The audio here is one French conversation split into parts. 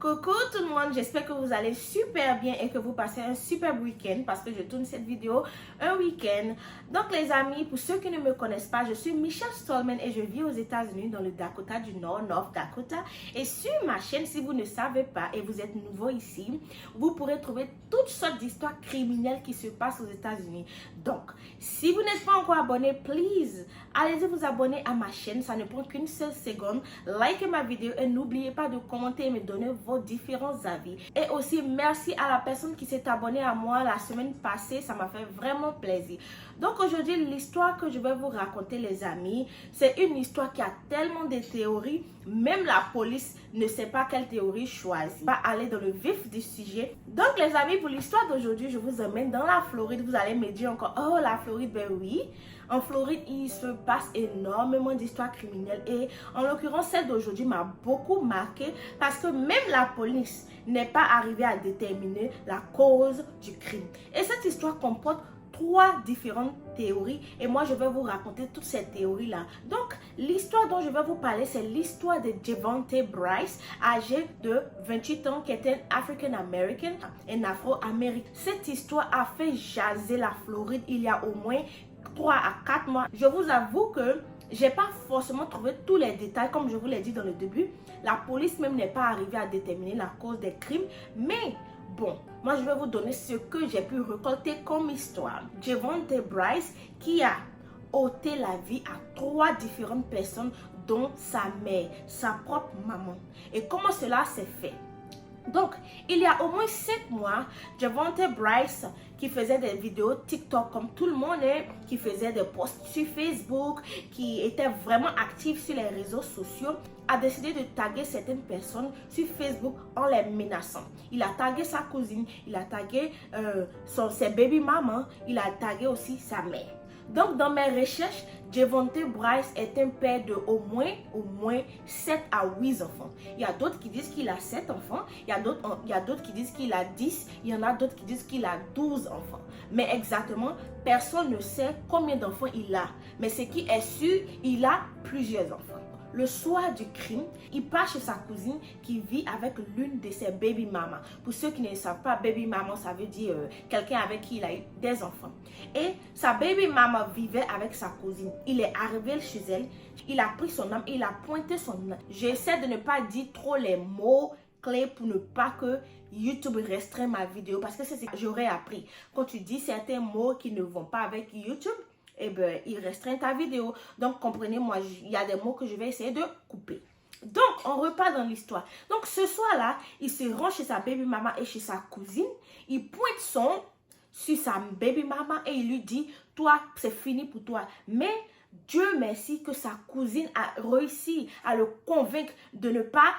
Coucou tout le monde, j'espère que vous allez super bien et que vous passez un super week-end parce que je tourne cette vidéo un week-end. Donc les amis, pour ceux qui ne me connaissent pas, je suis Michelle Stallman et je vis aux États-Unis dans le Dakota du Nord, North Dakota. Et sur ma chaîne, si vous ne savez pas et vous êtes nouveau ici, vous pourrez trouver toutes sortes d'histoires criminelles qui se passent aux États-Unis. Donc, si vous n'êtes pas encore abonné, please, allez-y vous abonner à ma chaîne, ça ne prend qu'une seule seconde. Likez ma vidéo et n'oubliez pas de commenter et me donner vos différents avis. Et aussi, merci à la personne qui s'est abonnée à moi la semaine passée, ça m'a fait vraiment plaisir. Donc aujourd'hui, l'histoire que je vais vous raconter les amis, c'est une histoire qui a tellement de théories, même la police ne sait pas quelle théorie choisir. On va aller dans le vif du sujet. Donc les amis, pour l'histoire d'aujourd'hui, je vous emmène dans la Floride. Vous allez me dire encore, oh la Floride, ben oui. En Floride, il se passe énormément d'histoires criminelles et en l'occurrence, celle d'aujourd'hui m'a beaucoup marqué parce que même la police n'est pas arrivée à déterminer la cause du crime. Et cette histoire comporte 3 différentes théories et moi je vais vous raconter toutes ces théories là. Donc l'histoire dont je vais vous parler, c'est l'histoire de Javonte Bryce, âgé de 28 ans, qui était un African American, un Afro-Américain. Cette histoire a fait jaser la Floride il y a au moins 3 à 4 mois. Je vous avoue que j'ai pas forcément trouvé tous les détails comme je vous l'ai dit dans le début. La police même n'est pas arrivée à déterminer la cause des crimes, mais bon, moi je vais vous donner ce que j'ai pu récolter comme histoire. Javonte Bryce qui a ôté la vie à 3 différentes personnes, dont sa mère, sa propre maman. Et comment cela s'est fait? Donc, il y a au moins 7 mois, Javonte Bryce, qui faisait des vidéos TikTok comme tout le monde, qui faisait des posts sur Facebook, qui était vraiment actif sur les réseaux sociaux, a décidé de taguer certaines personnes sur Facebook en les menaçant. Il a tagué sa cousine, il a tagué ses baby mamans, il a tagué aussi sa mère. Donc, dans mes recherches, Javonte Bryce est un père de au moins 7 à 8 enfants. Il y a d'autres qui disent qu'il a 7 enfants, il y a d'autres qui disent qu'il a 10, il y en a d'autres qui disent qu'il a 12 enfants. Mais exactement, personne ne sait combien d'enfants il a. Mais ce qui est sûr, il a plusieurs enfants. Le soir du crime, il part chez sa cousine qui vit avec l'une de ses baby mamas. Pour ceux qui ne savent pas, baby maman, ça veut dire quelqu'un avec qui il a eu des enfants. Et sa baby maman vivait avec sa cousine. Il est arrivé chez elle, il a pris son arme, il a pointé son arme. J'essaie de ne pas dire trop les mots clés pour ne pas que YouTube restreigne ma vidéo, parce que c'est ce que j'aurais appris. Quand tu dis certains mots qui ne vont pas avec YouTube, eh bien, il restreint ta vidéo. Donc, comprenez-moi, il y a des mots que je vais essayer de couper. Donc, on repart dans l'histoire. Donc, ce soir-là, il se rend chez sa baby maman et chez sa cousine. Il pointe son sur sa baby maman et il lui dit, toi, c'est fini pour toi. Mais Dieu merci que sa cousine a réussi à le convaincre de ne pas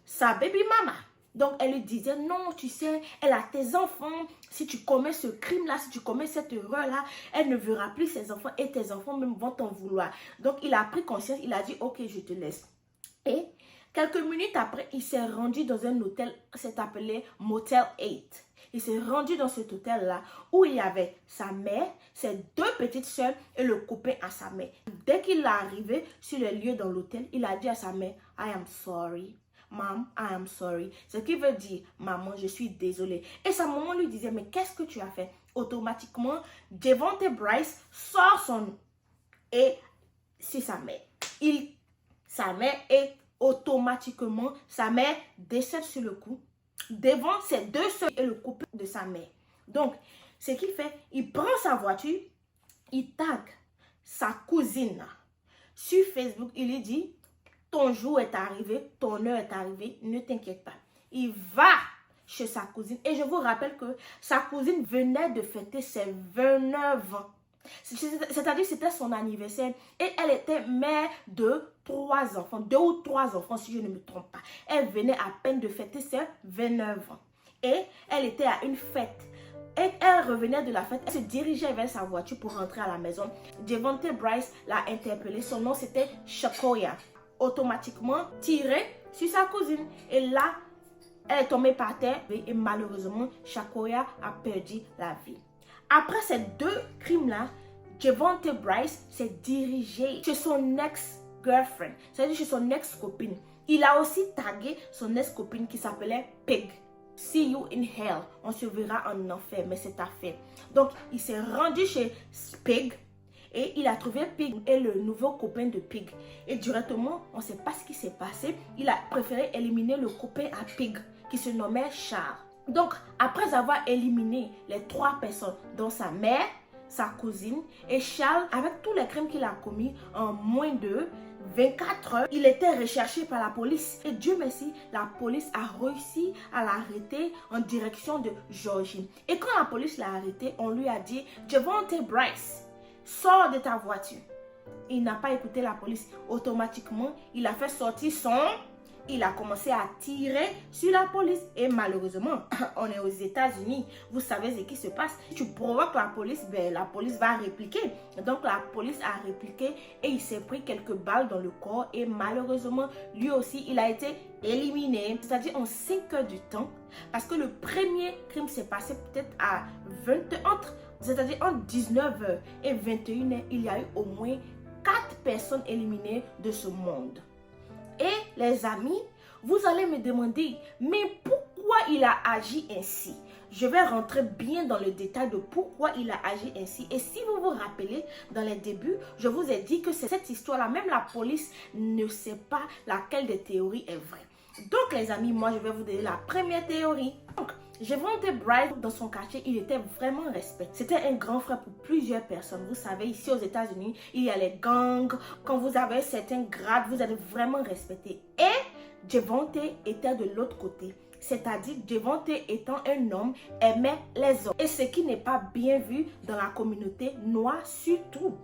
sa baby maman. Donc, elle lui disait, non, tu sais, elle a tes enfants. Si tu commets ce crime-là, si tu commets cette erreur-là, elle ne verra plus ses enfants et tes enfants même vont t'en vouloir. Donc, il a pris conscience, il a dit, ok, je te laisse. Et quelques minutes après, il s'est rendu dans un hôtel, c'est appelé Motel 8. Il s'est rendu dans cet hôtel-là où il y avait sa mère, ses 2 petites soeurs et le copain à sa mère. Dès qu'il est arrivé sur le lieu dans l'hôtel, il a dit à sa mère, I am sorry. Mom, I am sorry. Ce qui veut dire, maman, je suis désolée. Et sa maman lui disait, mais qu'est-ce que tu as fait? Automatiquement, Javonte Bryce sort son et c'est sa mère. Sa mère est automatiquement, sa mère décède sur le coup devant ses 2 soeurs et le couple de sa mère. Donc, ce qu'il fait, il prend sa voiture, il tag sa cousine sur Facebook, il lui dit, ton jour est arrivé, ton heure est arrivée, ne t'inquiète pas. Il va chez sa cousine. Et je vous rappelle que sa cousine venait de fêter ses 29 ans. C'est-à-dire c'était son anniversaire. Et elle était mère de 3 enfants. 2 ou 3 enfants si je ne me trompe pas. Elle venait à peine de fêter ses 29 ans. Et elle était à une fête. Et elle revenait de la fête, elle se dirigeait vers sa voiture pour rentrer à la maison. Javonte Bryce l'a interpellée. Son nom c'était Shakoya. Automatiquement tiré sur sa cousine. Et là, elle est tombée par terre et malheureusement, Shakoya a perdu la vie. Après ces 2 crimes-là, Javonte Bryce s'est dirigé chez son ex-girlfriend, c'est-à-dire chez son ex-copine. Il a aussi tagué son ex-copine qui s'appelait Pig. See you in hell. On se verra en enfer, mais c'est ta fait. Donc, il s'est rendu chez Pig et il a trouvé Pig et le nouveau copain de Pig. Et directement, on ne sait pas ce qui s'est passé. Il a préféré éliminer le copain à Pig qui se nommait Charles. Donc, après avoir éliminé les 3 personnes, dont sa mère, sa cousine et Charles, avec tous les crimes qu'il a commis en moins de 24 heures, il était recherché par la police. Et Dieu merci, la police a réussi à l'arrêter en direction de Georgie. Et quand la police l'a arrêté, on lui a dit « Javonte Bryce, sors de ta voiture ». Il n'a pas écouté la police. Automatiquement, il a fait sortir son... Il a commencé à tirer sur la police. Et malheureusement, on est aux États-Unis. Vous savez ce qui se passe. Si tu provoques la police, ben, la police va répliquer. Donc la police a répliqué et il s'est pris quelques balles dans le corps. Et malheureusement, lui aussi, il a été éliminé. C'est-à-dire en 5 heures du temps. Parce que le premier crime s'est passé peut-être à 20 entre. C'est-à-dire entre 19h et 21h, il y a eu au moins 4 personnes éliminées de ce monde. Et les amis, vous allez me demander, mais pourquoi il a agi ainsi? Je vais rentrer bien dans le détail de pourquoi il a agi ainsi. Et si vous vous rappelez, dans les débuts, je vous ai dit que c'est cette histoire-là, même la police ne sait pas laquelle des théories est vraie. Donc les amis, moi je vais vous donner la première théorie. Donc, Javonte Bryce, dans son quartier, il était vraiment respecté. C'était un grand frère pour plusieurs personnes. Vous savez, ici aux États-Unis, il y a les gangs. Quand vous avez certains grades, vous êtes vraiment respecté. Et Javonte était de l'autre côté. C'est-à-dire, Javonte étant un homme, aimait les hommes. Et ce qui n'est pas bien vu dans la communauté noire, surtout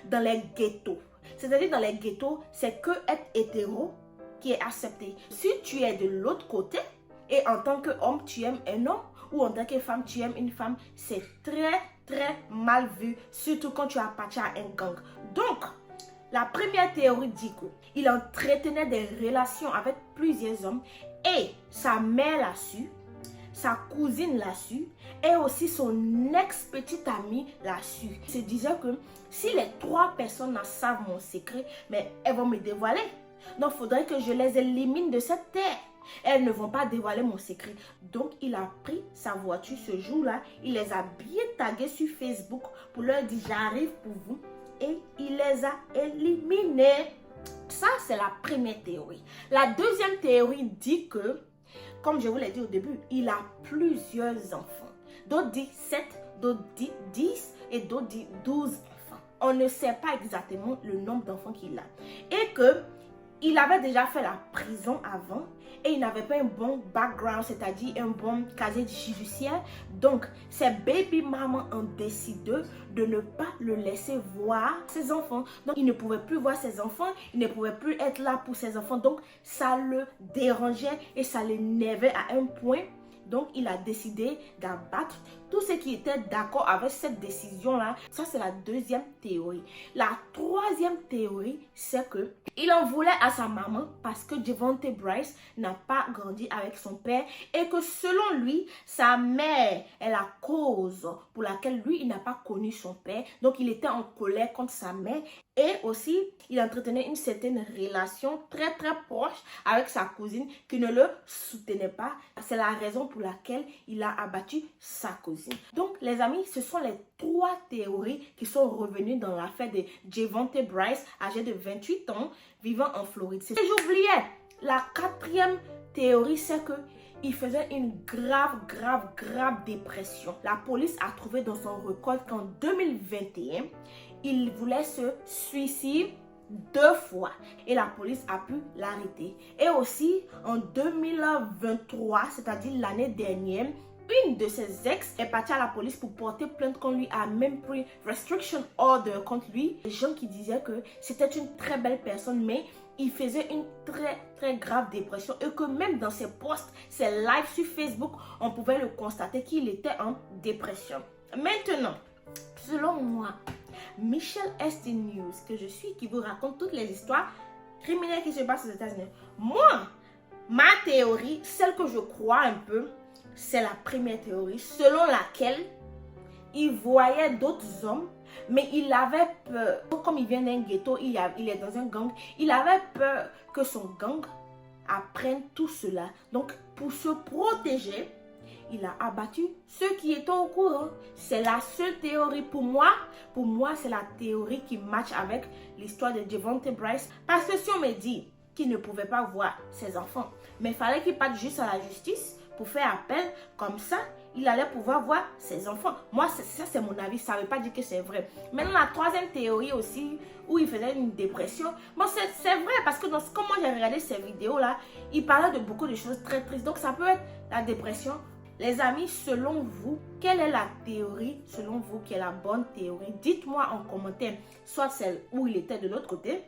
dans les ghettos. C'est-à-dire, dans les ghettos, c'est que être hétéro qui est accepté. Si tu es de l'autre côté, et en tant qu'homme, tu aimes un homme, ou en tant que femme, tu aimes une femme, c'est très mal vu, surtout quand tu appartiens à un gang. Donc, la première théorie dit qu'il entretenait des relations avec plusieurs hommes et sa mère l'a su, sa cousine l'a su et aussi son ex-petite amie l'a su. Il se disait que si les 3 personnes savent mon secret, mais elles vont me dévoiler. Donc, il faudrait que je les élimine de cette terre. Elles ne vont pas dévoiler mon secret. Donc, il a pris sa voiture ce jour-là. Il les a bien tagués sur Facebook pour leur dire « J'arrive pour vous ». Et il les a éliminés. Ça, c'est la première théorie. La deuxième théorie dit que, comme je vous l'ai dit au début, il a plusieurs enfants. D'autres disent 7, d'autres disent 10 et d'autres disent 12 enfants. On ne sait pas exactement le nombre d'enfants qu'il a. Et que il avait déjà fait la prison avant et il n'avait pas un bon background, c'est-à-dire un bon casier judiciaire. Donc, ses baby mamans ont décidé de ne pas le laisser voir ses enfants. Donc, il ne pouvait plus voir ses enfants, il ne pouvait plus être là pour ses enfants. Donc, ça le dérangeait et ça l'énervait à un point. Donc, il a décidé d'abattre tous ceux qui étaient d'accord avec cette décision-là. Ça, c'est la deuxième théorie. La troisième théorie, c'est que il en voulait à sa maman parce que Javonte Bryce n'a pas grandi avec son père et que selon lui, sa mère est la cause pour laquelle lui, il n'a pas connu son père. Donc, il était en colère contre sa mère et aussi, il entretenait une certaine relation très proche avec sa cousine qui ne le soutenait pas. C'est la raison pour laquelle il a abattu sa cousine. Donc, les amis, ce sont les 3 théories qui sont revenues dans l'affaire de Javonte Bryce, âgé de 28 ans, vivant en Floride. Et j'oubliais, la 4e théorie, c'est que il faisait une grave dépression. La police a trouvé dans son record qu'en 2021, il voulait se suicider 2 fois et la police a pu l'arrêter. Et aussi, en 2023, c'est-à-dire l'année dernière, une de ses ex est partie à la police pour porter plainte contre lui, a même pris restriction order contre lui. Les gens qui disaient que c'était une très belle personne, mais il faisait une très grave dépression et que même dans ses posts, ses lives sur Facebook, on pouvait le constater qu'il était en dépression. Maintenant, selon moi, Michelle Estin News, que je suis, qui vous raconte toutes les histoires criminelles qui se passent aux États-Unis. Moi, ma théorie, celle que je crois un peu, c'est la première théorie, selon laquelle il voyait d'autres hommes, mais il avait peur. Comme il vient d'un ghetto, il est dans un gang, il avait peur que son gang apprennent tout cela. Donc, pour se protéger, il a abattu ceux qui étaient au courant. C'est la seule théorie pour moi. Pour moi, c'est la théorie qui match avec l'histoire de Devonte Bryce. Parce que si on me dit qu'il ne pouvait pas voir ses enfants, mais il fallait qu'il parte juste à la justice pour faire appel, comme ça, il allait pouvoir voir ses enfants. Moi, ça c'est mon avis, ça ne veut pas dire que c'est vrai. Maintenant, la troisième théorie aussi, où il faisait une dépression, bon, c'est vrai, parce que comment j'ai regardé ces vidéos-là, il parlait de beaucoup de choses très tristes. Donc, ça peut être la dépression. Les amis, selon vous, quelle est la théorie, selon vous, qui est la bonne théorie? Dites-moi en commentaire, soit celle où il était de l'autre côté,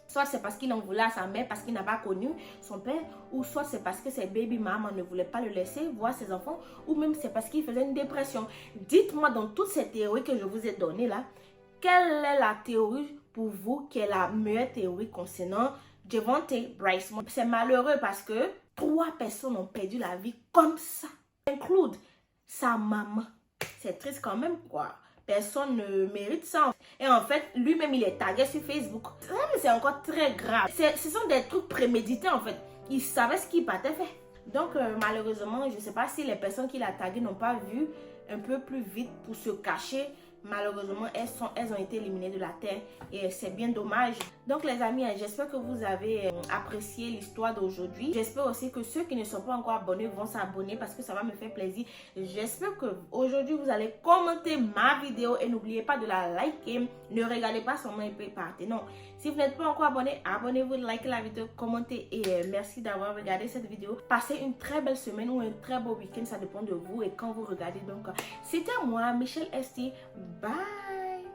soit c'est parce qu'il en voulait à sa mère, parce qu'il n'a pas connu son père, ou soit c'est parce que ses baby maman ne voulait pas le laisser voir ses enfants, ou même c'est parce qu'il faisait une dépression. Dites-moi dans toutes ces théories que je vous ai données là, quelle est la théorie pour vous qui est la meilleure théorie concernant Devonte Bryce? C'est malheureux parce que 3 personnes ont perdu la vie comme ça, include sa maman. C'est triste quand même, quoi. Personne ne mérite ça. Et en fait, lui-même, il est tagué sur Facebook. C'est encore très grave. Ce sont des trucs prémédités, en fait. Il savait ce qu'il partait faire. Donc, malheureusement, je ne sais pas si les personnes qui l'ont tagué n'ont pas vu un peu plus vite pour se cacher. Malheureusement, elles ont été éliminées de la terre et c'est bien dommage. Donc les amis, j'espère que vous avez apprécié l'histoire d'aujourd'hui. J'espère aussi que ceux qui ne sont pas encore abonnés vont s'abonner parce que ça va me faire plaisir. J'espère que aujourd'hui vous allez commenter ma vidéo et n'oubliez pas de la liker. Ne regardez pas seulement et puis partez. Non, si vous n'êtes pas encore abonné, abonnez-vous, likez la vidéo, commentez et merci d'avoir regardé cette vidéo. Passez une très belle semaine ou un très beau week-end, ça dépend de vous et quand vous regardez. Donc c'était moi, Michelle Esti. Bye.